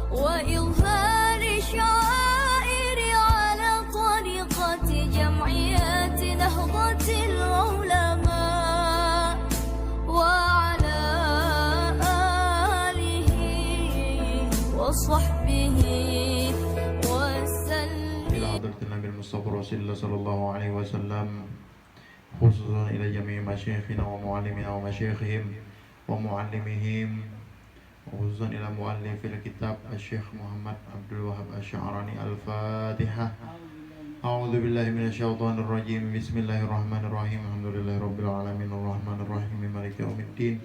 وإظهار شعائر على طريقة جمعيات نهضة العلماء وعلى آله وصحبه وسلم. إلى حضرة النبي المصطفى رسول الله صلى الله عليه وسلم، خصوصا إلى جميع مشايخنا ومعلمنا ومشايخهم ومعلمهم، وخصوصا إلى مؤلف الكتاب الشيخ محمد عبد الوهاب الشعراني. الفاتحة. أعوذ بالله من الشيطان الرجيم. بسم الله الرحمن الرحيم. الحمد لله رب العالمين الرحمن الرحيم مالك يوم الدين.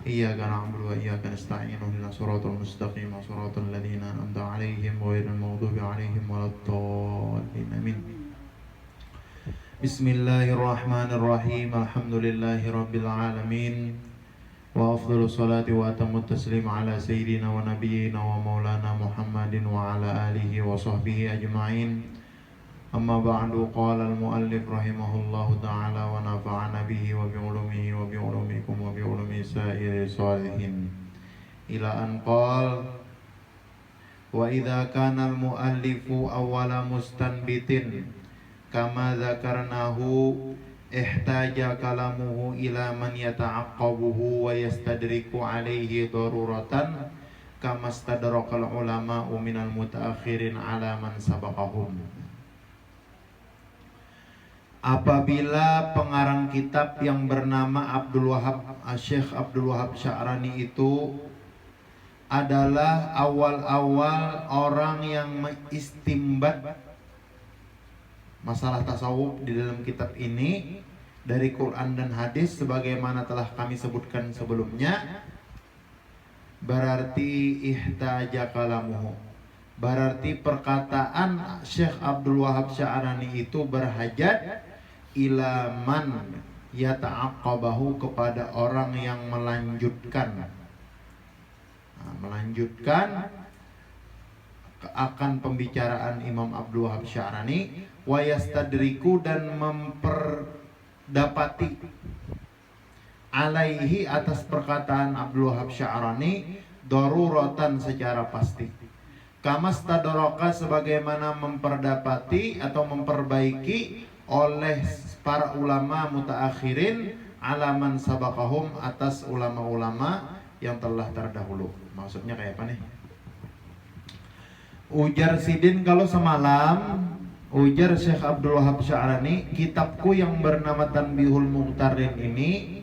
إياك نعبد وإياك نستعين اهدنا الصراط المستقيم صراط الذين أنعمت عليهم غير المغضوب عليهم ولا الضالين. آمين. بسم الله الرحمن الرحيم. الحمد لله رب العالمين، وأفضل الصلاة وأتم التسليم على سيدنا ونبينا ومولانا محمد وعلى آله وصحبه أجمعين. أما بعد، قال المؤلف رحمه الله تعالى ونفعنا به وبعلومه وبعلومكم وبعلوم سائر الصالحين، إلى أن قال: وإذا كان المؤلف أول مستنبت كما ذكرناه احتاج كلامه إلى من يتعقبه ويستدرك عليه ضرورة كما استدرك العلماء من المتأخرين على من سبقهم. Apabila pengarang kitab yang bernama Syekh Abdul Wahab Sya'rani itu adalah awal-awal orang yang mengistimbat masalah tasawuf di dalam kitab ini dari Quran dan hadis sebagaimana telah kami sebutkan sebelumnya, berarti ihtaja kalamuhu, berarti perkataan Syekh Abdul Wahab Sya'rani itu berhajat ila man yata'aqqabahu, kepada orang yang melanjutkan akan pembicaraan Imam Abdul Wahab Sya'rani, wa yastadriku, dan memperdapati alaihi, atas perkataan Abdul Wahab Sya'rani, daruratan, secara pasti. Kama stadraka, sebagaimana memperdapati atau memperbaiki oleh para ulama mutaakhirin alaman sabakahum, atas ulama-ulama yang telah terdahulu. Maksudnya kayak apa nih? Ujar Sidin, kalau semalam ujar Syekh Abdul Wahab Sya'rani, kitabku yang bernama Tanbihul Muqtarin ini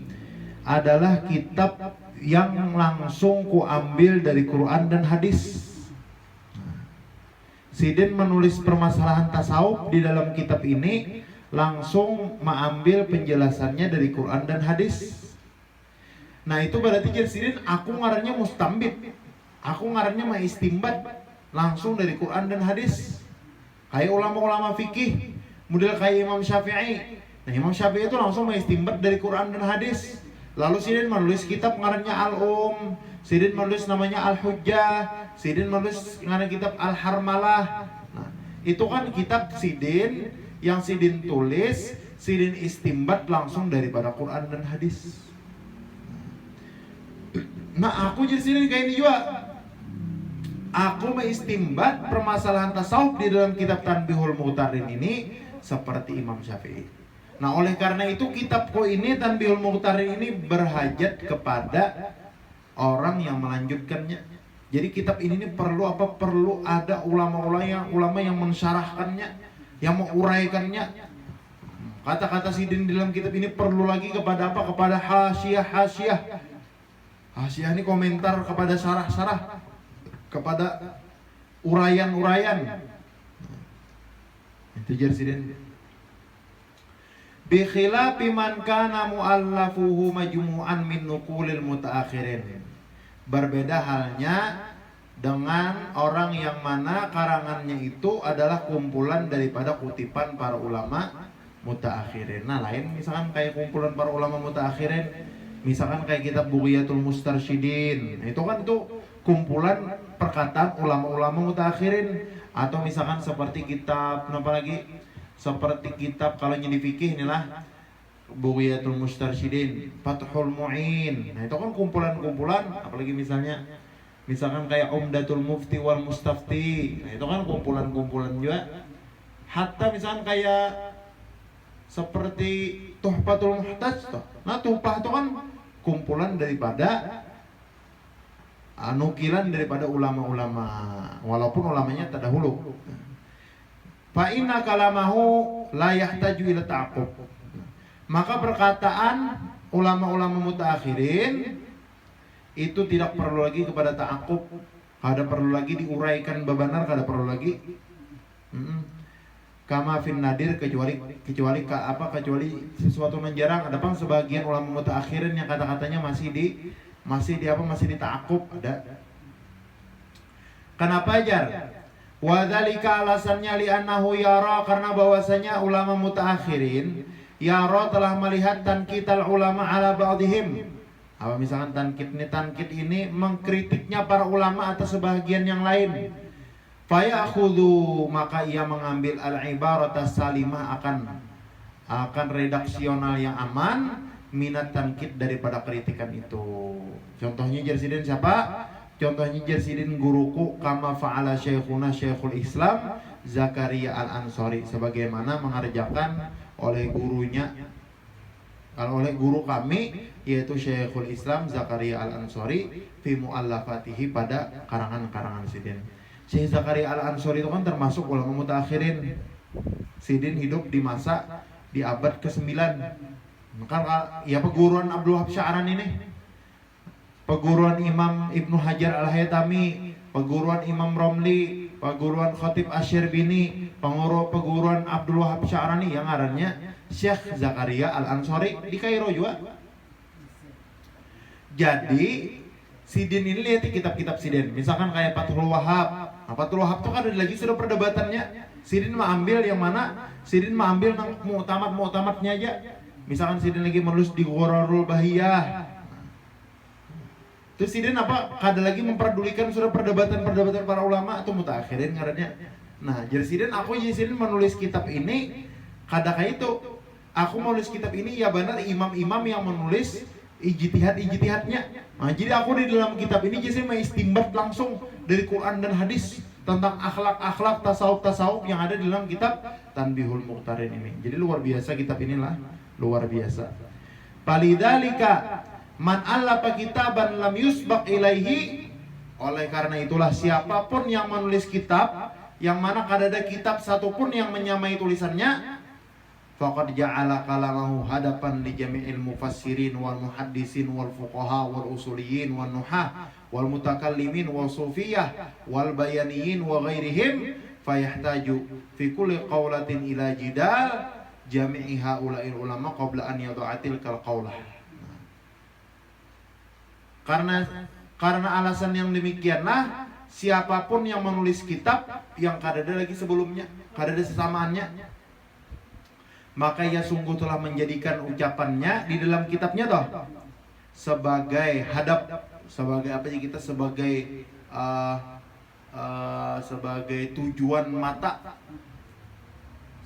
adalah kitab yang langsung ku ambil dari Quran dan hadis. Sidin menulis permasalahan tasawuf di dalam kitab ini langsung mengambil penjelasannya dari Quran dan hadis. Nah, itu berarti jadi Sidin, aku ngarannya mustambit, aku ngarannya maistimbat langsung dari Quran dan hadis. Kayak ulama-ulama fikih, model kayak Imam Syafi'i. Nah, Imam Syafi'i itu langsung mengistimbat dari Quran dan hadis. Lalu Sidin menulis kitab ngarannya Al-Um, Sidin menulis namanya Al-Hujjah, Sidin menulis ngaran kitab Al-Harmalah. Nah, itu kan kitab Sidin yang Sidin tulis, Sidin istimbat langsung daripada Quran dan hadis. Nah, aku jadi Sidin kayak ini juga. Aku mengistimbat permasalahan tasawuf di dalam kitab Tanbihul Muqtarin ini seperti Imam Syafi'i. Nah, oleh karena itu kitabku ini, Tanbihul Muqtarin ini, berhajat kepada orang yang melanjutkannya. Jadi kitab ini perlu apa? Perlu ada ulama yang mensyarahkannya, yang menguraikannya. Kata-kata Sidin di dalam kitab ini perlu lagi kepada apa? Kepada hasyiah. Hasyiah ini komentar kepada syarah-syarah, kepada uraian-uraian. Itu jar Sidin. Bi khilafi man kana mu'allafuhu majmu'an min nuqulil mutaakhirin. Berbeda halnya dengan orang yang mana karangannya itu adalah kumpulan daripada kutipan para ulama mutaakhirin. Nah, lain misalkan kayak kumpulan para ulama mutaakhirin, misalkan kayak kitab Bughiyatul Mustarsyidin. Itu kan itu kumpulan perkataan ulama-ulama mutaakhirin. Atau misalkan seperti kitab apa lagi? Seperti kitab kalau di fikih inilah Bughiyatul Mustarsyidin, Fathul Mu'in. Nah, itu kan kumpulan-kumpulan, apalagi misalnya Misalkan kayak Umdatul Mufti wal Mustafti, nah itu kan kumpulan-kumpulan juga. Hatta misalkan kayak seperti Tuhfatul Muhtaj toh. Nah, Tuhfah itu kan kumpulan daripada nukilan daripada ulama-ulama, walaupun ulamanya terdahulu. Fa inna kalamahu la yahtaju ila ta'aqqub. Maka perkataan ulama-ulama mutaakhirin itu tidak perlu lagi kepada ta'aqqub, kada perlu lagi diuraikan bebenar, kada perlu lagi kama fin nadir, kecuali sesuatu yang jarang. Ada pang sebagian ulama mutaakhirin yang kata-katanya masih di ta'aqqub ada. Kenapa jar? Wadzalika alasannya li'annahu yara, karena bahwasanya ulama mutaakhirin yara telah melihat tankital ulama ala ba'dihim. Apa misalkan tankit ini mengkritiknya para ulama atas sebagian yang lain. Fayakhudhu, maka ia mengambil al-ibarata salimah akan redaksional yang aman minat tankit daripada kritikan itu. Contohnya Jersidin siapa? Contohnya Jersidin guruku kama fa'ala syekhuna Syekhul Islam Zakaria Al-Ansari, sebagaimana mengerjakan oleh gurunya, kalau oleh guru kami yaitu Syekhul Islam Zakaria Al-Ansari fi mu'allafatihi, pada karangan-karangan Sidin. Syekh Zakaria Al-Ansari itu kan termasuk ulama mutakhirin. Sidin hidup di abad ke-9. Maka ya peguruan Abdul Wahab Sya'rani ini, peguruan Imam Ibnu Hajar Al-Haytami, peguruan Imam Romli, peguruan Khatib Asy-Syirbini, peguruan Abdul Wahab Sya'rani yang ngarannya Syekh Zakaria Al-Ansari di Kairo juga. Jadi Sidin ini lihat kitab-kitab Sidin, misalkan kayak Fathul Wahab. Nah, Fathul Wahab itu kan ada lagi sudah perdebatannya. Sidin mah ambil yang mana? Sidin mah ambil nang mu'tamadnya aja. Misalkan Sidin lagi menulis di Ghurarul Bahiyah. Terus Sidin kada lagi memperdulikan sudah perdebatan para ulama atau mutaakhirin ngarannya. Nah, jadi Sidin menulis kitab ini kada kayak itu. Aku menulis kitab ini ya benar imam-imam yang menulis ijtihadnya. Nah, jadi aku di dalam kitab ini jadi mengistimbat langsung dari Quran dan hadis tentang akhlak tasawuf yang ada di dalam kitab Tanbihul Muqtarin ini. Jadi luar biasa kitab inilah, luar biasa. Palidzalika man allafa kitaban lam yusbaq ilaihi, oleh karena itulah siapapun yang menulis kitab yang mana kada ada kitab satupun yang menyamai tulisannya, faqad ja'ala kalamahu hadapan li jami'il mufassirin wal muhaddisin wal fuqaha wal usuliyin wal nuhah wal mutakallimin wal sufiyah wal bayaniyin wa ghairihim, fayahtaju fi kulli qawlatin ila jidal jami'i haula'il ulama qabla an yad'atil kal qawlah. Karena alasan yang demikianlah siapapun yang menulis kitab yang kada ada lagi sebelumnya, kada ada sesamaannya, maka ia sungguh telah menjadikan ucapannya di dalam kitabnya toh sebagai hadap, sebagai apa sih kita, sebagai tujuan mata,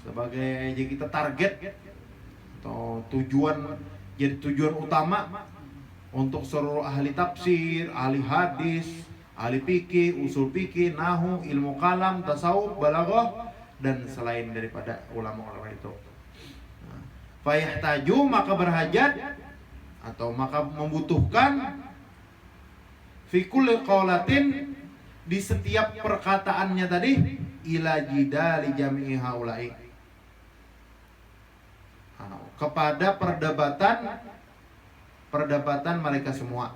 sebagai jadi kita target atau jadi tujuan utama untuk seluruh ahli tafsir, ahli hadis, ahli fikih, usul fikih, nahu, ilmu kalam, tasawuf, balaghah, dan selain daripada ulama-ulama itu. Fayahtaju, maka berhajat atau maka membutuhkan fi kulli qaulatin, di setiap perkataannya tadi, ila jidali jami'i haula'i, kepada perdebatan mereka semua,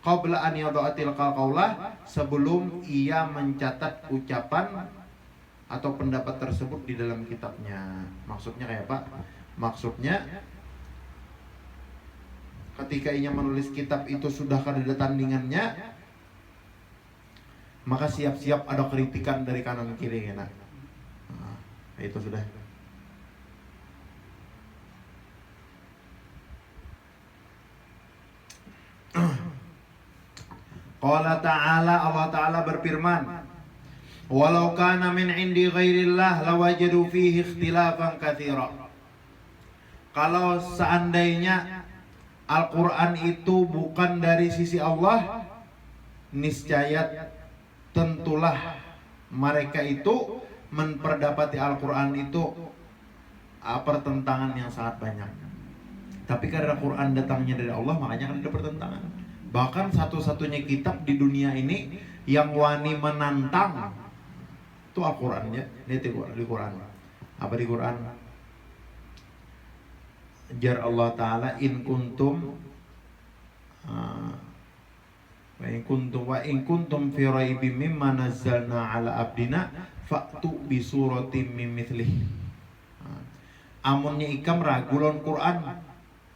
qabla an yadha'atil qaulah, sebelum ia mencatat ucapan atau pendapat tersebut di dalam kitabnya. Maksudnya kayak apa? Maksudnya ketika ia menulis kitab itu sudah ada tandingannya, maka siap-siap ada kritikan dari kanan kiri ya. Nah, itu sudah. Qala ta'ala, Allah Ta'ala berfirman, walau kana min indi ghairillah lawajadu fihi ikhtilafan katsira. Kalau seandainya Al-Quran itu bukan dari sisi Allah, niscaya tentulah mereka itu memperdapati Al-Quran itu pertentangan yang sangat banyak. Tapi karena Quran datangnya dari Allah, makanya kan ada pertentangan. Bahkan satu-satunya kitab di dunia ini yang wani menantang itu Al-Quran ya. Ini di Quran. Apa di Quran? Jar Allah Ta'ala in kuntum wa in kuntum fi raibim mimma nazzalna ala abdina fa'tu bi suratim min mithlih. Amunnya ikam ragu lawan Quran,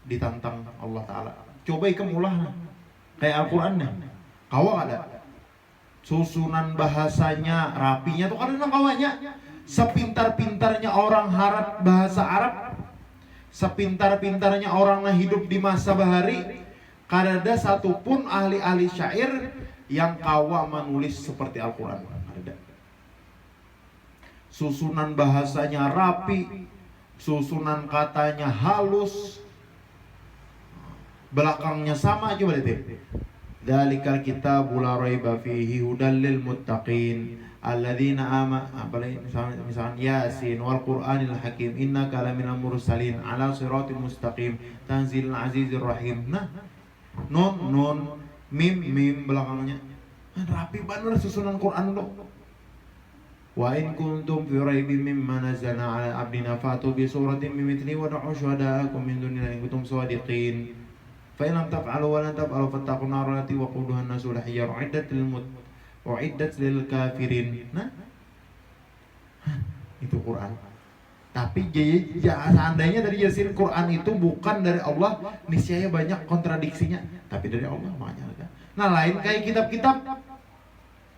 ditantang Allah Ta'ala. Coba ikam ulah kayak Al-Quran nih. Kawa ada susunan bahasanya, rapinya tuh kadang kawanya. Sepintar-pintarnya orang harap bahasa Arab, sepintar-pintarnya orang yang hidup di masa bahari, kada satupun ahli-ahli syair yang kawa menulis seperti Al-Quran. Ada. Susunan bahasanya rapi, susunan katanya halus, belakangnya sama. Coba lihat. Dzalikal kitabu la raiba fihi hudal lil muttaqin alladzina amanu. Misalnya Yasin wal Qur'anil Hakim innaka laminal mursalin ala siratim mustaqim tanzilul azizir rahim. Nah, nun mim belakangnya rapi banget susunan Quran lo. Wa in kuntum fi raibin mimma nazzalna ala abdina fatu bi suratin min mithlihi wa da'u syuhada'akum min dunillahi in kuntum shadiqin. Fa in lam taf'alu wa lan taf'alu fattaqun nar allati waquduha an-nasu wal hijar uiddat lil kafirin. Nah, itu Quran. Tapi seandainya dari Yasin Quran itu bukan dari Allah, niscaya banyak kontradiksinya. Tapi dari Allah makanya ada. Nah, lain kayak kitab-kitab.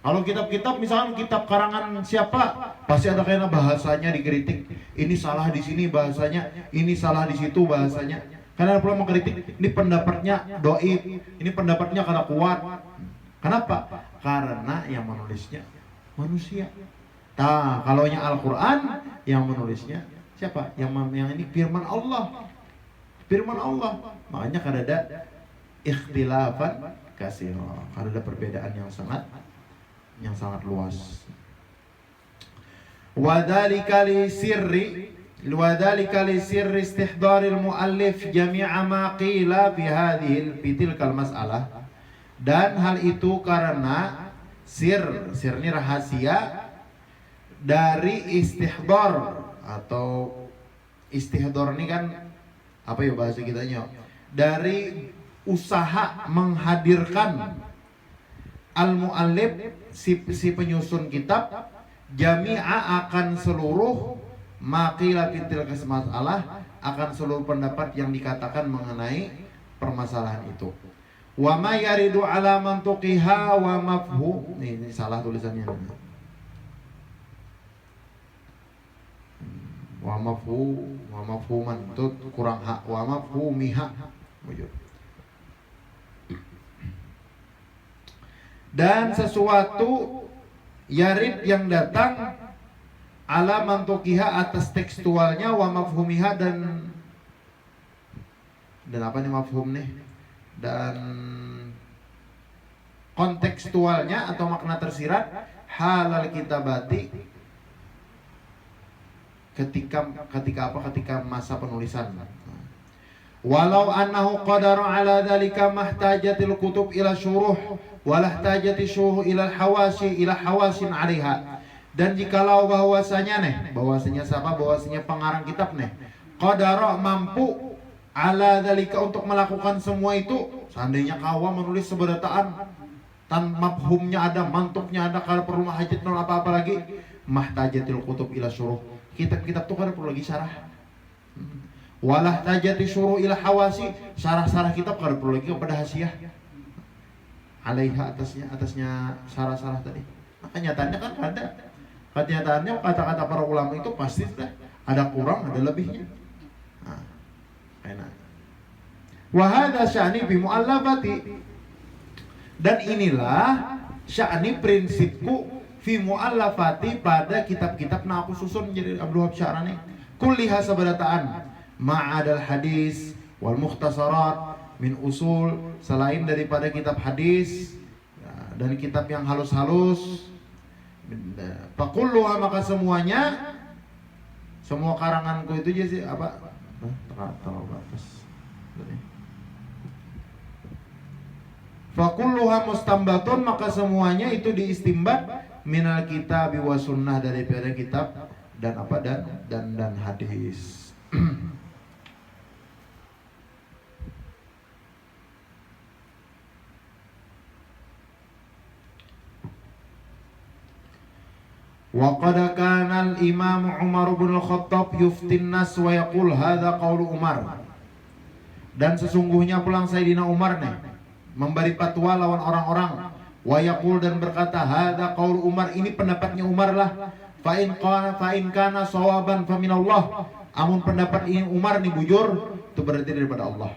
Kalau kitab-kitab misalnya kitab karangan siapa, pasti ada kayaknya bahasanya dikritik. Ini salah di sini bahasanya, ini salah di situ bahasanya. Karena ada pula mengkritik, ini pendapatnya doib, ini pendapatnya kada kuat. Kenapa? Karena yang menulisnya manusia. Nah, kalau yang Al-Quran yang menulisnya siapa? Yang ini firman Allah. Firman Allah. Makanya kada ada ikhtilafan katsira. Kada ada perbedaan yang sangat luas. Wadhalika li sirri istihdaril muallif jami'a ma qila fi tilkal mas'alah. Dan hal itu karena sir ini rahasia dari istihdar, atau istihdar ini kan apa ya bahasa kitanya, dari usaha menghadirkan al-muallif si penyusun kitab jami'a akan seluruh maqila fitil masalah, akan seluruh pendapat yang dikatakan mengenai permasalahan itu. Wa ma yaridu ala mantuqiha wa mafhum. Ini salah tulisannya. Wa mafhuman itu kurang hak. Wa mafhumiha. Dan sesuatu yarid yang datang ala mantuqiha atas tekstualnya, wa mafhumiha dan apa nih mafhum nih? Dan kontekstualnya atau makna tersirat halal kitabati ketika masa penulisan. Walau annahu qadara ala dzalika mahtajatil kutub ila syuruh walahtajati syuruh ila hawasin 'alaiha. Dan jikalau bahwasanya pengarang kitab qadara mampu ala dzalika untuk melakukan semua itu, seandainya kawa menulis seberataan tan mafhumnya ada, mantuknya ada, kalau perlu hajat nol apa-apa lagi, mahtajatil kutub ila syuruh. Kitab-kitab tuh kan perlu lagi syarah. Walah tajati syuruh ila hawasi, syarah-syarah kitab kan perlu lagi kepada hasiah. Alaiha atasnya syarah-syarah tadi. Nah, kenyataannya kan ada. Kenyataannya kata-kata para ulama itu pasti sudah ada kurang, ada lebihnya. Nah, enak. Wa hadza sya'ni bi mu'allafati. Dan inilah sya'ni prinsipku fi mu'allafati pada kitab-kitab nah aku susun jadi Abdul Wahab Sya'rani. Kulliha sabarataan ma'adal hadis wal mukhtasarat min usul, selain daripada kitab hadis dan kitab yang halus-halus. Fakulluha, maka semuanya, semua karanganku itu jadi apa? Fakulluha mustambatun, maka semuanya itu diistimbat minal kitab wa sunnah, daripada kitab dan apa dan hadis. Wa qad kana al-Imam Umar bin Al-Khattab yuftin nas wa yaqul hadza qaulu Umar. Dan sesungguhnya pulang Sayyidina Umar nih memberi fatwa lawan orang-orang, wa yaqul, dan berkata hadza qaulu Umar, ini pendapatnya Umar lah. Fa in kana sawaban fa minallah. Amun pendapat ini Umar nih bujur, itu berarti daripada Allah.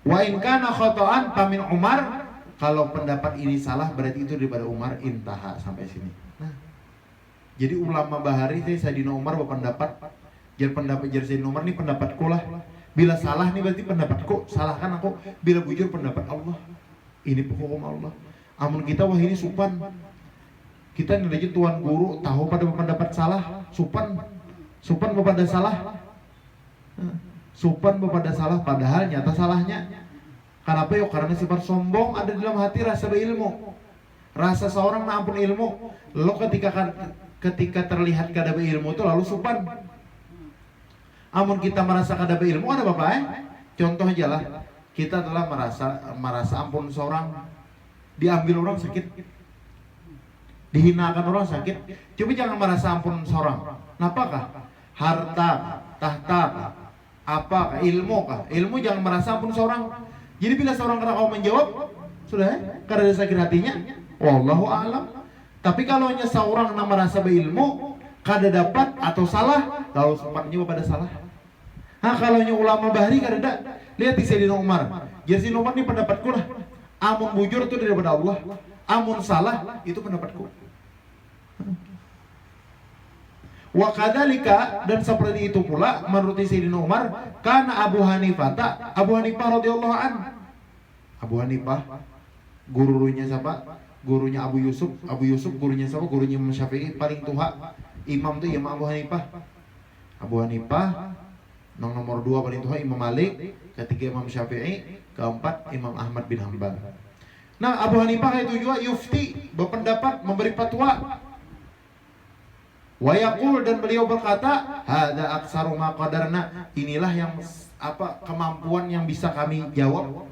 Wa in kana khata'an fa min Umar. Kalau pendapat ini salah berarti itu daripada Umar. Intaha, sampai sini. Nah, jadi ulama bahari Sayyidina Umar berpendapat, jadi pendapat Sayyidina Umar ini pendapatku lah. Bila salah nih berarti pendapatku, salahkan aku. Bila bujur pendapat Allah. Ini hukum Allah. Amun kita wah ini supan. Kita nih tuan guru tahu pada pendapat salah, supan pada salah. Supan pada salah padahal nyata salahnya. Kenapa yuk? Karena sifat sombong ada dalam hati, rasa berilmu. Rasa seorang na ampun ilmu. Lalu ketika terlihat kada berilmu itu lalu supan. Amun kita merasa kada berilmu ada apa? Contoh aja lah. Kita telah merasa ampun seorang, diambil orang sakit, dihinakan orang sakit. Coba jangan merasa ampun seorang. Napakah? Harta, tahta, apakah? Ilmu kah? Ilmu jangan merasa ampun seorang. Jadi bila seorang kena kau menjawab, sudah karena ada sakit hatinya, wallahu a'lam. Tapi kalau hanya seorang yang merasa berilmu, kada dapat atau salah, lalu sempatnya pada salah. Nah, kalau hanya ulama bahari kada ada. Lihat di Sayyidina Umar. Jadi Sayyidina Umar ini pendapatku lah. Amun bujur itu daripada Allah. Amun salah itu pendapatku. Wa kadzalika, dan seperti itu pula menurut Sayyidina Umar, karena Abu Hanifah radhiyallahu an. Abu Hanifah gurunya siapa? Gurunya Abu Yusuf gurunya siapa? Gurunya Imam Syafi'i, paling tua imam itu Imam Abu Hanifah. Nomor 2 paling tua Imam Malik, ketiga Imam Syafi'i, keempat Imam Ahmad bin Hanbal. Nah, Abu Hanifah itu juga yufti, berpendapat, memberi fatwa. Wa yaqul, dan beliau berkata, hadza aktsaru ma qadarna, inilah yang kemampuan yang bisa kami jawab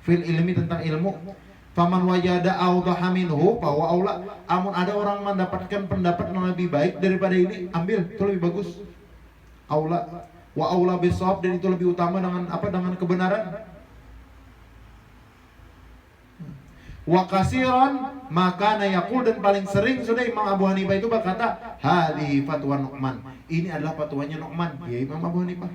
fil ilmi, tentang ilmu. Faman wajada awdaha minhu bahwa aula, amun ada orang mendapatkan pendapat yang lebih baik daripada ini, ambil, itu lebih bagus. Aula wa aula bisawab, dan itu lebih utama dengan kebenaran. Wa kasiran maka yaqul, dan paling sering sudah Imam Abu Hanifah itu berkata, hadhi fatwa Nu'man, ini adalah fatwanya Nu'man, ya Imam Abu Hanifah.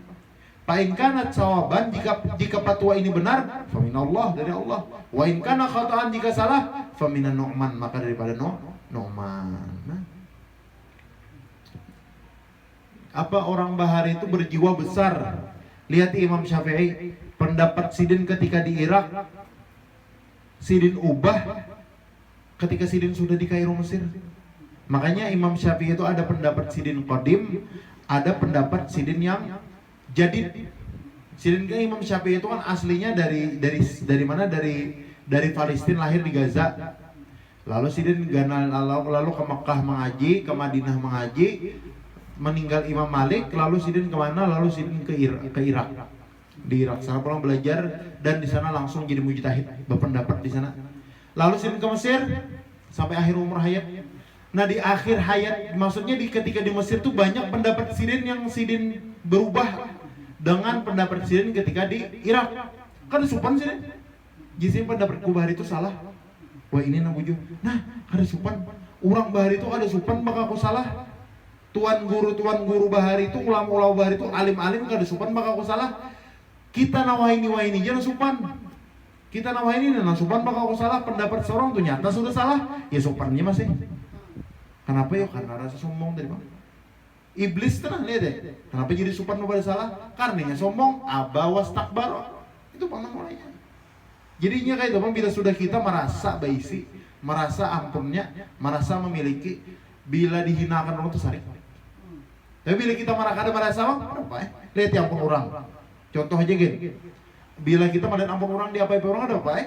Fa in kanat sawaban, jika fatwa ini benar, fa minallah, dari Allah. Wa in kana khata'an, jika salah, fa minan Nu'man, maka daripada Nu'man. Nah, apa orang bahari itu berjiwa besar. Lihat Imam Syafi'i, pendapat Sidin ketika di Irak, Sidin ubah ketika Sidin sudah di Kairo, Mesir. Makanya Imam Syafi'i itu ada pendapat Sidin Qadim, ada pendapat Sidin yang jadid. Sidin kan Imam Syafi'i itu kan aslinya dari mana? Dari Palestina, lahir di Gaza. Lalu Sidin lalu ke Mekah mengaji, ke Madinah mengaji, meninggal Imam Malik, lalu Sidin kemana? Lalu Sidin ke Irak. Di Irak sana pulang belajar, dan di sana langsung jadi mujtahid, berpendapat di sana. Lalu Sidin ke Mesir sampai akhir umur hayat. Nah, di akhir hayat, maksudnya ketika di Mesir tuh banyak pendapat Sidin yang Sidin berubah dengan pendapat Sidin ketika di Irak. Kan supan Sidin. Jadi pendapat Bahari itu salah. Wah, ini namanya. Nah, ada supan. Orang Bahari itu ada supan, maka aku salah. Tuan guru Bahari itu, ulama Bahari itu alim-alim, kada supan, maka aku salah. Kita nawaini jangan supan. Kita nawaini dan supan, maka aku salah. Pendapat seorang tuh nyata sudah salah, ya supannya masih. Kenapa ya? Karena rasa sombong dari mana? Iblis tenang, lihat deh. Kenapa jadi supan pada salah? Karenanya sombong, abawas takbar. Itu pangna mulainya. Jadinya kayak itu, bila sudah kita merasa baisi, merasa ampunnya, merasa memiliki, bila dihinakan orang itu sarik. Tapi bila kita merasa apa ya? Lihat ya ampun orang. Contoh aja gini. Bila kita melihat ampun orang di apa orang ada apa ya?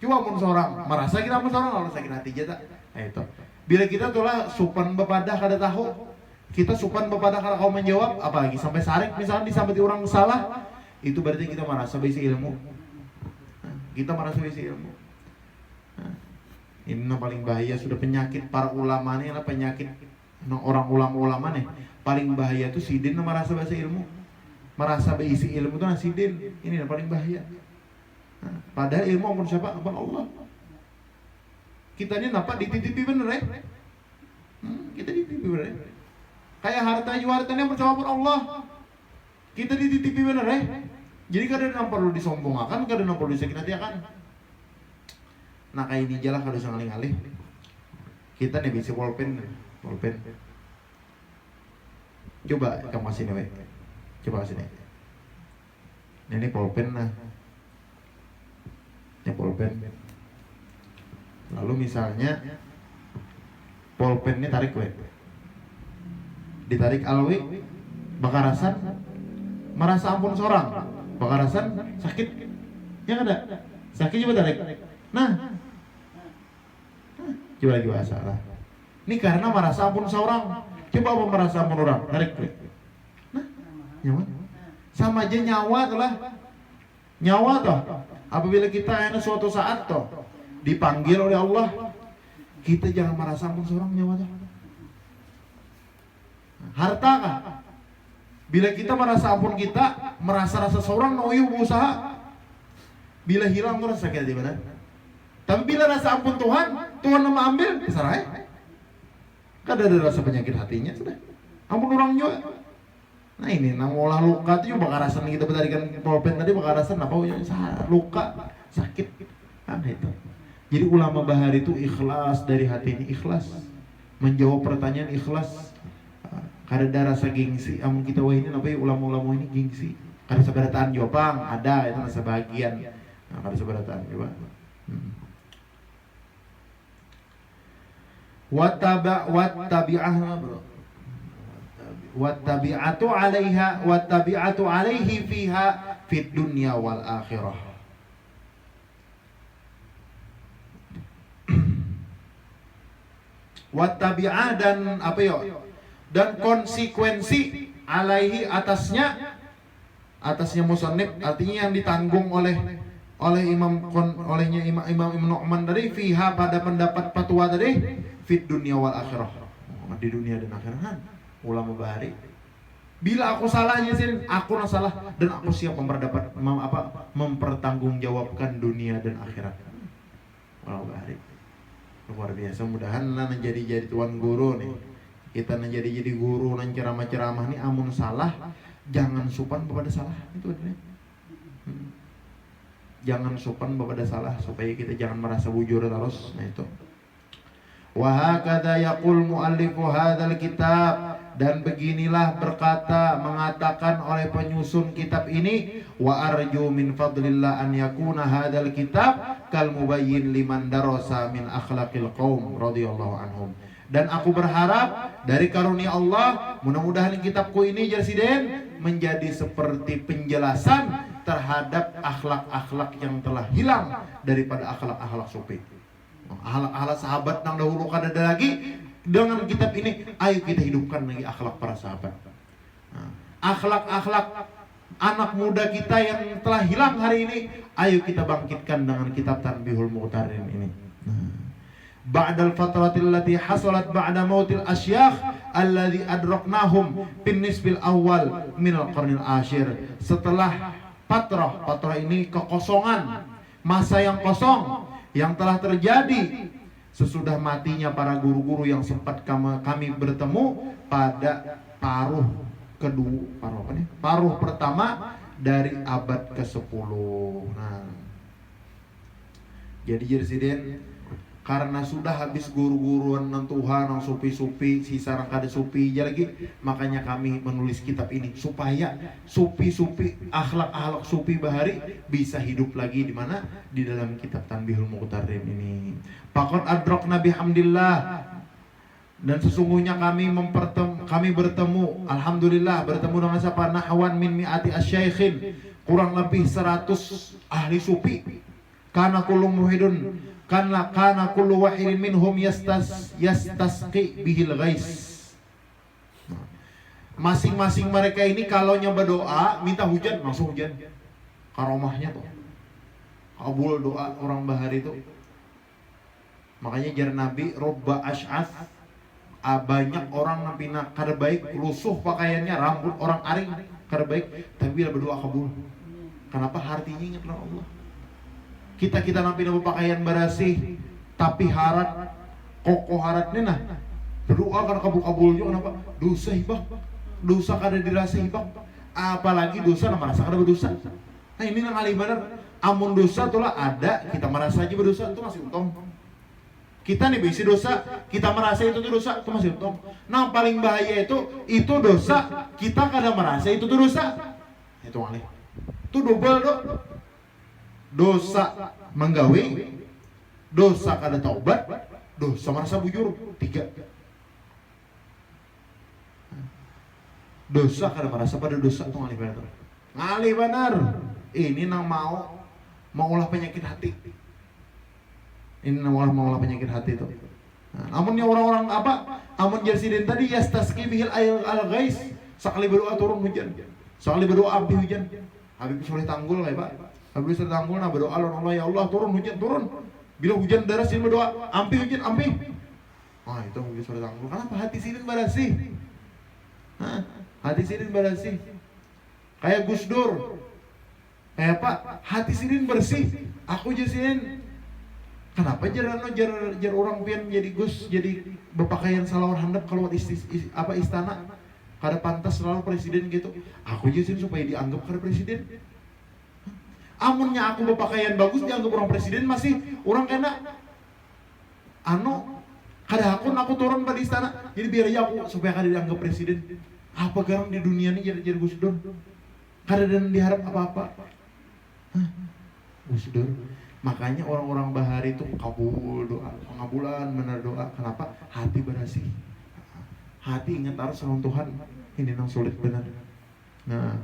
Coba ampun seorang, merasa kita ampun seorang lalu sakit hati aja tak. Nah itu. Bila kita tulah supan bepadah kada tahu, kita supan bepadah kada kau menjawab, apalagi sampai sarik misalnya disambati orang salah, itu berarti kita merasa bisi ilmu. Kita merasa bisi ilmu. Ini paling bahaya, sudah penyakit para ulama nih, penyakit orang ulama nih paling bahaya tuh sidin merasa bahasa ilmu, merasa berisi ilmu tuh sidin, ini yang paling bahaya. Padahal ilmu ampun siapa? Ampun Allah. Kita ini nampak dititipi bener ya? Kita dititipi bener ya? Kayak hartanya bersama pun Allah. Kita dititipi bener ya? Jadi kadang perlu disombongkan, kadang perlu disakiti-hatikan. Nah kayak ini jalan harus ngalih-ngalih. Kita nih bisa pulpen. Coba kamu sini we. Coba sini. Ini pulpen nah. Ini pulpen. Lalu misalnya pulpen ini tarik we. Ditarik alwi, bakarasan merasa ampun seorang. Bakarasan sakit. Ya ada. Sakit coba tarik. Nah. Coba lagi bahasa lah. Ini karena merasa ampun seorang. Coba apa merasa ampun orang? Tarik. Nah, nyawa. Sama aja nyawa tuh lah. Nyawa toh. Apabila kita ada suatu saat toh dipanggil oleh Allah, kita jangan merasa ampun seorang nyawa toh. Harta kah? Bila kita merasa ampun kita, merasa rasa seorang noyu berusaha. Bila hilang tuh rasa sakit di badan. Tapi bila rasa ampun Tuhan nama ambil, kesarai. Kada ada rasa penyakit hatinya sudah. Ampun orang juga. Nah ini olah luka itu juga bakarasan kita betarikan pulpen tadi bakarasan apa luka sakit. Nah itu. Jadi ulama bahari itu ikhlas dari hati ini ikhlas. Menjawab pertanyaan ikhlas. Kada ada rasa gengsi. Amun kita wah ini apa ya ulama-ulama ini gengsi. Kada seberataan jopang ada itu rasa bagian. Nah, kada seberataan coba. Wattabi'atu 'alaiha wattabi'atu 'alaihi fiha fid dunya wal akhirah. Wattabi'ah dan apa ya? Dan konsekuensi 'alaihi atasnya musannif artinya yang ditanggung olehnya Imam Nu'man tadi fiha pada pendapat fatwa tadi fit dunia wal akhirah, di dunia dan akhirat. Ulama bahari bila aku salahnya sih aku salah dan aku siap mempertanggungjawabkan dunia dan akhirat. Ulama bahari luar biasa. Mudahan jadi tuan guru nih, kita jadi guru nan ceramah-ceramah nih amun salah jangan supan kepada salah itu nih. Jangan sopan kepada salah supaya kita jangan merasa bujur terus. Nah itu. Wa hakadha yaqul muallifu hadzal kitab, dan beginilah mengatakan oleh penyusun kitab ini, wa arju min fadlillah an yakuna hadzal kitab kal mubayyin liman darasa min akhlaqil qaum radhiyallahu anhum. Dan aku berharap dari karunia Allah mudah-mudahan kitabku ini Jasiden menjadi seperti penjelasan terhadap akhlak-akhlak yang telah hilang daripada akhlak-akhlak sufi. Akhlak-akhlak sahabat yang dahulu kada ada lagi, dengan kitab ini ayo kita hidupkan lagi akhlak para sahabat. Akhlak-akhlak anak muda kita yang telah hilang hari ini ayo kita bangkitkan dengan kitab Tanbihul Mu'tarin ini. Ba'dal fatratil lati hasalat ba'da mautil asyakh alladhi adraknahum bin nisbil awal minal qarnil ashir. Setelah patrah ini kekosongan, masa yang kosong yang telah terjadi sesudah matinya para guru-guru yang sempat kami bertemu pada paruh pertama dari abad ke-10. Nah, jadi Jasiden karena sudah habis guru-guruan nang Tuhan nang supi-supi sisa rang kada supi aja lagi, makanya kami menulis kitab ini supaya supi-supi akhlak-akhlak supi bahari bisa hidup lagi di mana, di dalam kitab Tanbihul Muqtarin ini. Faqad adrakna bihamdillah, dan sesungguhnya kami bertemu alhamdulillah bertemu dengan siapa, nahwan min mi'ati asyaikhin, kurang lebih 100 ahli sufi. Kana kullu muhidun kana kullu wahidin minhum yastasqi bihil ghais. Masing-masing mereka ini kalau nyoba doa minta hujan langsung hujan. Karomahnya tuh kabul doa orang bahari itu. Makanya jar Nabi robba ash'ath, banyak orang nampina kada baik, lusuh pakaiannya, rambut orang aring kada baik, tapi bila berdoa kabul. Kenapa? Hatinya ingat Allah. Kita nampina berpakaian bersih tapi harat kokoh haratnya nah berdoa karena kabul juga. Kenapa? Dosa hibak, dosa kada dirasa hibak, apalagi dosa nama rasa kada berdosa. Nah ini nang alih benar, amun dosa itulah ada kita merasa aja berdosa itu masih untung. Kita nih bisi dosa kita merasa itu tuh dosa itu masih untung. Nah paling bahaya itu dosa kita kada merasa itu tuh dosa, itu alih itu double dong. Dosa menggawe, dosa kada taubat, dosa merasa bujur, 3. Dosa kada merasa pada dosa itu ngalih benar. Ngalih benar. Ini nang mau ulah penyakit hati. Ini nang mau ulah penyakit hati itu. Nah, amunnya orang-orang apa? Amun jasiden tadi yastasqi bihil al-ghais, sekali berdoa turun hujan. Sekali berdoa api hujan. Habib Soleh Tanggul kayak Pak. Habib Soleh Tanggul nah berdoa Allah ya Allah turun hujan turun. Bila hujan deras ini berdoa ampi hujan ampi. Wah itu Habib Soleh Tanggul. Kenapa hati sirin bersih? Hati sirin bersih. Kayak Gus Dur. Kayak Pak, hati sirin bersih. Aku jasirin. Kenapa jar orang pian jadi Gus jadi berpakaian salawat handap kalau istana? Kada pantas selalu presiden gitu. Aku jelasin supaya dianggap kada presiden. Amunnya aku berpakaian bagus dianggap orang presiden, masih orang kena kada aku turun pada istana. Jadi biar aja aku supaya kada dianggap presiden. Apa garang di dunia ini jadi Gus Dur. Kada dan diharap apa-apa. Gus Dur. Makanya orang-orang bahari itu kabul doa, pengabulan benar doa. Kenapa? Hati bersih. Hati ingat harus sama Tuhan. Ini yang sulit benar. Nah,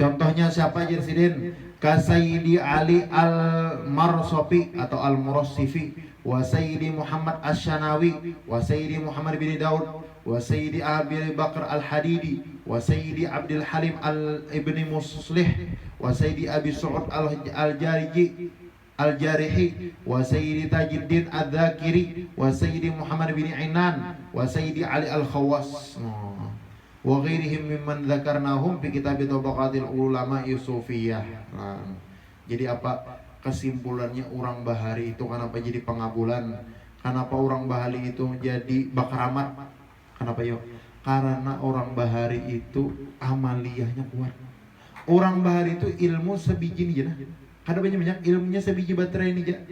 contohnya siapa Jersidin? Kasayyidi Ali al-Marsofi atau al-Murassifi, wa Sayyidi Muhammad Ash-Shanawi, wa Sayyidi Muhammad bin Daud, wa Sayyidi Abi Bakr al-Hadidi, wa Sayyidi Abdul Halim al-Ibni Muslih, wa Sayyidi Abi Su'ud al-Jarihi, wa Sayyidi Tajiddin al-Dhakiri, wa Sayyidi Muhammad bin Inan, wa Sayyidi Ali al-Khawas, wa ghairihim mimman dzakarnahum fi kitab Tabaqatil Ulama Yusufiyah. Jadi apa kesimpulannya orang bahari itu kenapa jadi pengabulan? Kenapa orang bahari itu jadi bakramat? Kenapa yuk? Karena orang bahari itu amaliyahnya kuat. Orang bahari itu ilmu sebiji nih nah. Kada banyak ilmunya sebiji baterai ini aja.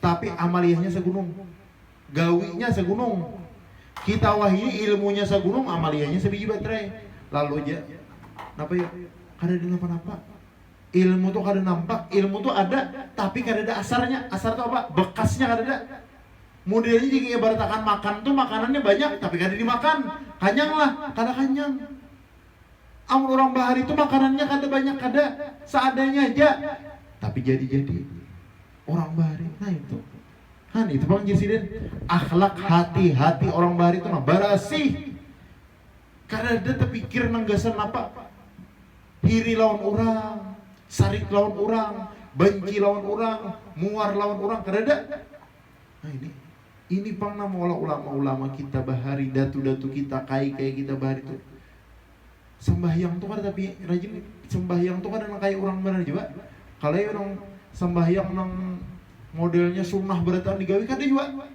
Tapi amaliyahnya segunung. Gawinya segunung. Kita wahini ilmunya segunung, amaliyahnya sebiji baterai. Lalu aja kenapa ya? Kada ada apa-apa. Ilmu tuh kada nampak, ilmu tuh ada tapi kada ada asarnya. Asar tuh apa? Bekasnya kada ada. Modelnya jika ibaratkan makan tuh makanannya banyak tapi kada dimakan. Kanyang lah, kada kanyang. Amun orang bahari itu makanannya kada banyak, kada seadanya aja. Tapi jadi orang bahari. Nah itu. Kan itu Bang Jesiden. Akhlak hati orang bahari itu mah bersih. Kada ada terpikir nanggasan apa? Hiri lawan orang, sarik lawan orang, benci lawan orang, muar lawan orang, kada ada. Nah ini Bang nama ulama-ulama kita bahari, datu-datu kita, kai kita bahari itu. Sembahyang tuh kada tapi rajin sembahyang tuh kada kayak orang benar juga. Kalau orang sembahyang nang modelnya sunnah beratan digawe kada juga.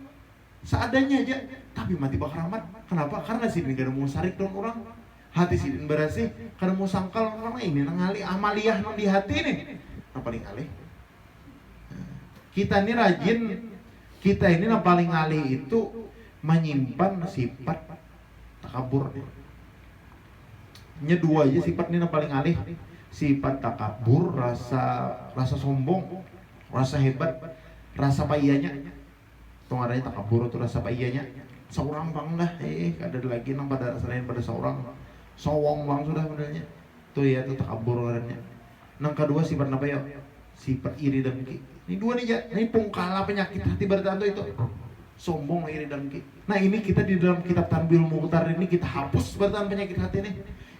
Seadanya aja, tapi mati bakramat. Kenapa? Karena sini kada mau sarik lawan orang. Hati sidin bersih, kada mau sangkal orang ini nang ngali amaliyah nang di hati nih. Nah paling alih. Kita ini rajin Kita ini yang paling ngalih itu menyimpan sifat takabur. Nya dua aja sifat ini yang paling ngalih. Sifat takabur, rasa sombong, rasa hebat, rasa paiyanya. Itu ngaranya takabur itu rasa paiyanya. Seorang bang dah, ada lagi nang pada selain pada seorang. Sowong bang sudah modelnya. Tuh ya itu takabur ngaranya. Nang kedua sifat apa ya? Sifat iri dengki. Ini dua nih ya, ini pungkala penyakit hati bertanto itu. Sombong, iri dengki. Nah ini kita di dalam kitab Tanbih Mukhtar ini kita hapus bertahan penyakit hati ini.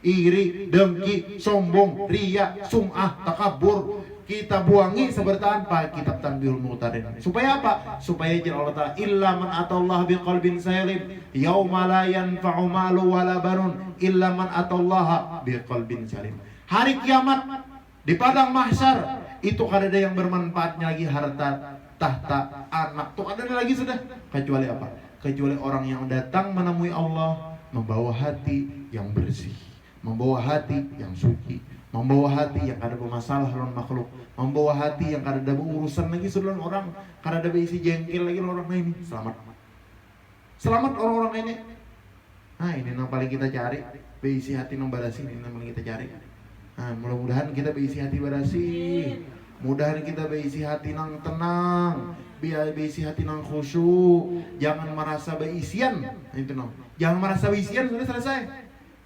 Iri, dengki, sombong, riya, sum'ah, takabur. Kita buangi sebertaan Pak kitab Tanbih Mukhtar ini. Supaya apa? Supaya Allah Ta'ala illa man atallaha biqalbin salim yauma la yanfa'u malu wala banun illa man atallaha biqalbin salim. Hari kiamat di padang mahsyar itu kada ada yang bermanfaatnya lagi harta, tahta, anak. Tuh kada ada lagi sudah. Kecuali apa? Kecuali orang yang datang menemui Allah membawa hati yang bersih, membawa hati yang suci, membawa hati yang kada bermasalah lawan makhluk, membawa hati yang kada ada urusan lagi sudah orang, kada ada berisi jengkel lagi orang ini. Selamat. Selamat orang-orang ini. Nah, ini yang paling kita cari, berisi hati yang bersih ini yang paling kita cari. Nah, mudah-mudahan kita berisi hati bersih. Mudahan kita berisi hati nang tenang, biar berisi hati nang khusyuk. Jangan merasa berisian, itu no. Jangan merasa berisian sudah selesai.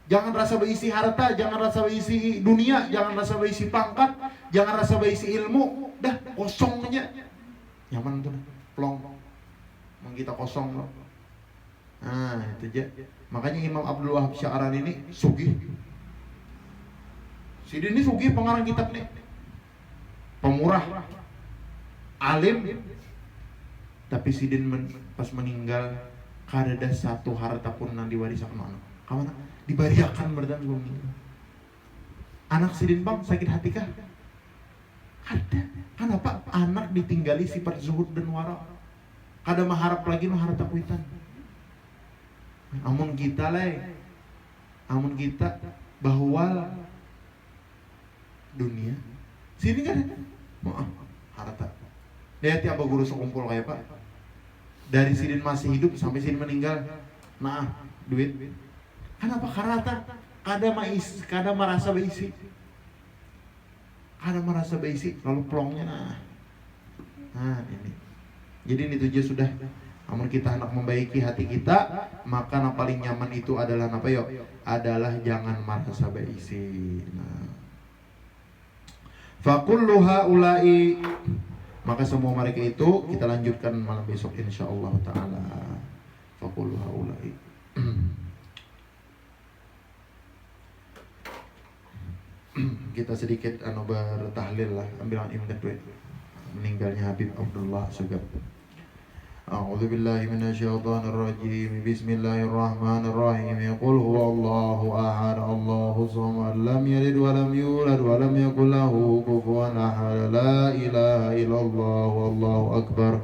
Jangan rasa berisi harta, jangan rasa berisi dunia, jangan rasa berisi pangkat, jangan rasa berisi ilmu. Dah kosong aja. Nyaman tuh, plong. Mau kita kosong loh. Nah, itu aja. Makanya Imam Abdul Wahab Sya'rani ini sugih. Sidin ini sugih pengarang kitab nih, pemurah, alim, tapi Sidin pas meninggal kada ada satu harta pun yang diwariskan anak. Kamana? Dibariakan berdan sebelum meninggal. Anak Sidin bang sakit hati kah? Ada. Kenapa? Anak ditinggali sifat zuhud dan wara. Kada mengharap lagi no harta kuitan. Amun kita bahwa dunia sini kan ada harta. Lihat ya Abah Guru sekumpul kayak Pak. Dari Sidin masih hidup sampai Sidin meninggal. Nah, duit. Kenapa harta? Kada merasa berisi. Kada merasa berisi, lalu plongnya nah ini. Jadi ini tujuh sudah. Namun kita hendak membaiki hati kita, maka yang paling nyaman itu adalah apa yo? Adalah jangan merasa berisi. Nah. Fakullu haula'i, maka semua mereka itu kita lanjutkan malam besok insyaallah taala. Fakullu haula'i. Kita sedikit bertahlil lah, ambil imdak duit meninggalnya Habib Abdullah Sugab. A'udzu billahi minasyaitonir rajim. Bismillahirrahmanirrahim. Qul huwallahu ahad, Allahus samad, lam yalid wa lam yulad wa lam yakul lahu kufuwan ahad. La ilaha illallah wallahu akbar.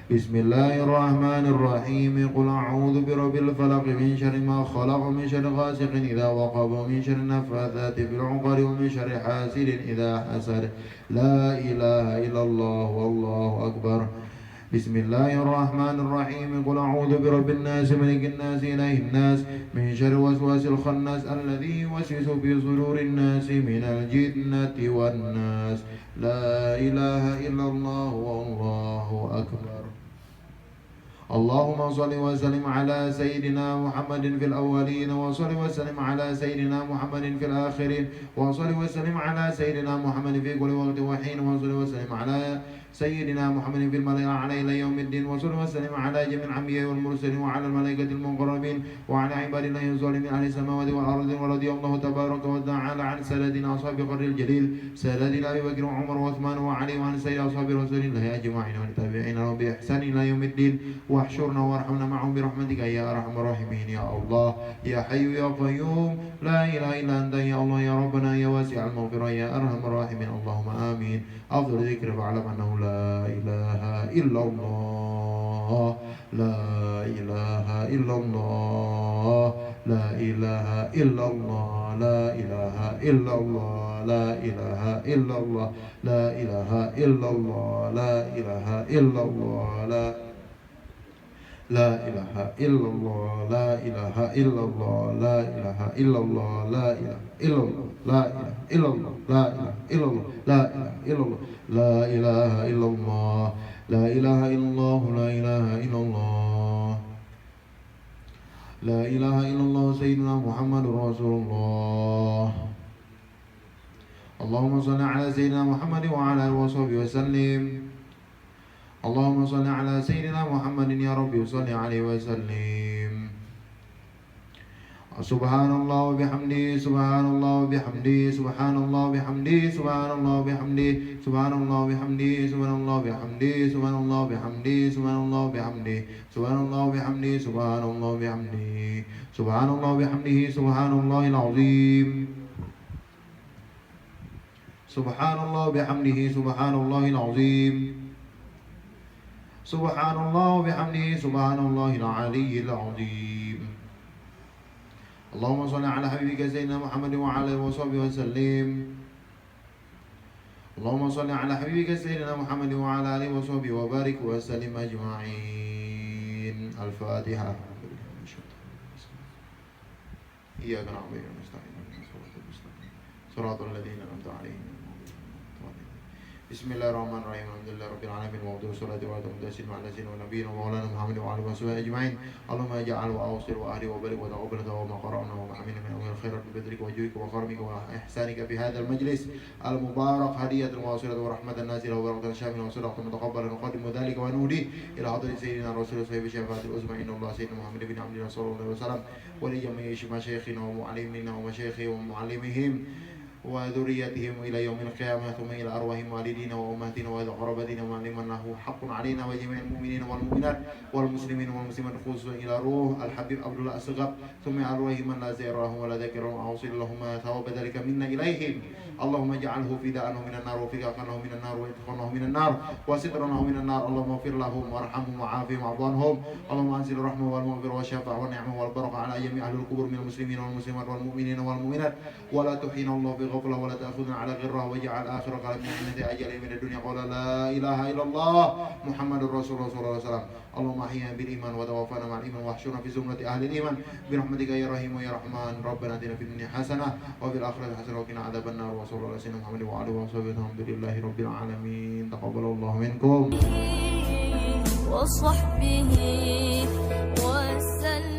Bismillahirrahmanirrahim. Qul a'udzu birabbil falaq min syarri ma khalaq, min syarri ghasiqin idza waqab, min syarri naffatsati fil 'uqad, wa min syarri hasidin idza hasad. La ilaha illallah wallahu akbar. Bismillahirrahmanirrahim. Qul a'udzu birabbin nas, malikin nas, ilahin nas, min syarri waswasil khannas alladzi yuwaswisu fi sudurin nas minal jinnati wan nas. La ilaha illallah wallahu akbar. Allahumma shalli wa sallim ala sayyidina Muhammadin fil awwalin, wa shalli wa sallim ala sayyidina Muhammadin fil akhirin, wa shalli wa sallim ala sayyidina Muhammadin fi kulli waqtin wa hin, wa shalli wa sallim ala سيدنا محمد في الملأ على إلى يوم الدين وصلى وسلم على جميع الأنبياء والمرسلين وعلى الملائكة المقربين وعلى عباد الله الظالمين أهل السماوات والأرض. ورضي الله تبارك وتعالى عن سادتنا أصحاب القدر الجليل سادتنا أبي بكر وعمر وعثمان وعلي وعن سائر أصحاب رسول الله أجمعين والتابعين لهم بإحسان إلى يوم الدين. واحشرنا وارحمنا معهم برحمتك يا أرحم الراحمين يا الله يا حي يا قيوم لا إله إلا أنت يا الله يا ربنا يا واسع المغفرة يا أرحم الراحمين. اللهم آمين. أفضل ذكر فاعلم أنه لا إله إلا الله لا إله إلا الله لا إله إلا الله لا إله إلا الله لا إله إلا الله لا إله إلا الله لا إله إلا الله لا La ilaha illallah, la ilaha illallah, la ilaha illallah, la ilaha illallah, la ilaha illallah, la ilaha illallah, la ilaha illallah, la ilaha illallah, la ilaha illallah, la ilaha illallah, la ilaha illallah, sayyidina Muhammadur Rasulullah. Allahumma salli ala sayyidina Muhammad wa ala alihi wa sahbihi wa sallim. Allahumma salli ala sayyidina Muhammadin ya Rabbi salli alaihi wa sallim. Subhanallah wa bihamdi, subhanallah wa bihamdi, subhanallah wa bihamdi, subhanallah wa bihamdi, subhanallah wa bihamdi, subhanallah wa bihamdi, subhanallah wa bihamdi, subhanallah wa bihamdi, subhanallah wa bihamdi, subhanallah wa bihamdi, subhanallah wa bihamdihi, subhanallahil azim. Subhanallah wa bihamdihi, subhanallahil azim. Subhanallah wa bihamdihi, subhanallahil aliyyil azim. Allahumma shalli ala habibika sayyidina Muhammad wa ala alihi wa sahbihi wa sallim. Allahumma shalli ala habibika sayyidina Muhammad wa ala alihi wa sahbihi wa barik wa sallim ajma'in. Al-Fatiha. Iyyaka na'budu wa nasta'in. Shiratal ladzina an'amta 'alaihim. Bismillahirrahmanirrahim. Alhamdulillahirabbil alamin wa wassalatu wassalamu ala sayyidina wa nabiyina wa maulana Muhammad wa alihi washabihi ajmain. Allahumma ij'al wa awsir wa ahli wa barik wa taqabbal wa qara'na wa ma'amina min awwal khairat bi badrika wa juhika wa karamika wa ihsanika fi hadzal majlis al mubarak hadiyatan wa wasilatan wa rahmatan nazila wa barakatan syamila wa sadaqatan mutaqabbalan wa qaddimu dzalika wa nudi ila hadrati sayyidina rasulullah syafaa'atul uzma inna Allah sayyidina Muhammad bin Abdillah sallallahu alaihi wasallam wa li jami'i masyayikhina wa mu'allimina wa masyayikhi wa mu'allimihim وذريتهم إلى يوم القيامة ثم إلى أرواح والدينا وأمهاتنا وأقربائنا ومن له حق علينا وجميع المؤمنين والمؤمنات والمسلمين والمسلمات خصوصا إلى روح الحبيب عبد الله الصغر ثم إلى أرواح من لا زيرهم ولا ذكرهم أوصل اللهم ثواب ذلك منا إليهم اللهم اجعله فداء من النار وفداء من النار وإتقانه من النار وسترنه من النار اللهم اغفر لهم وارحمهم وعافهم واعف عنهم اللهم أنزل الرحمة والمغفرة والشفاعة والنعمة والبركة على جميع أهل القبور من المسلمين والمسلمات والمؤمنين والمؤمنات ولا تحين الله غفلة ولا تأخذنا على غره واجعل آخر كلامنا من أجل من الدنيا قال لا إله إلا الله محمد رسول الله صلى الله عليه وسلم اللهم أحينا بالإيمان وتوفنا مع الإيمان واحشرنا في زمرة أهل الإيمان برحمتك يا رحيم ويا رحمن ربنا آتنا في الدنيا حسنة وفي الآخرة حسنة وقنا عذاب النار وصلى الله على سيدنا محمد وعلى آله وصحبه الحمد لله رب العالمين تقبل الله منكم وصحبه وسلم.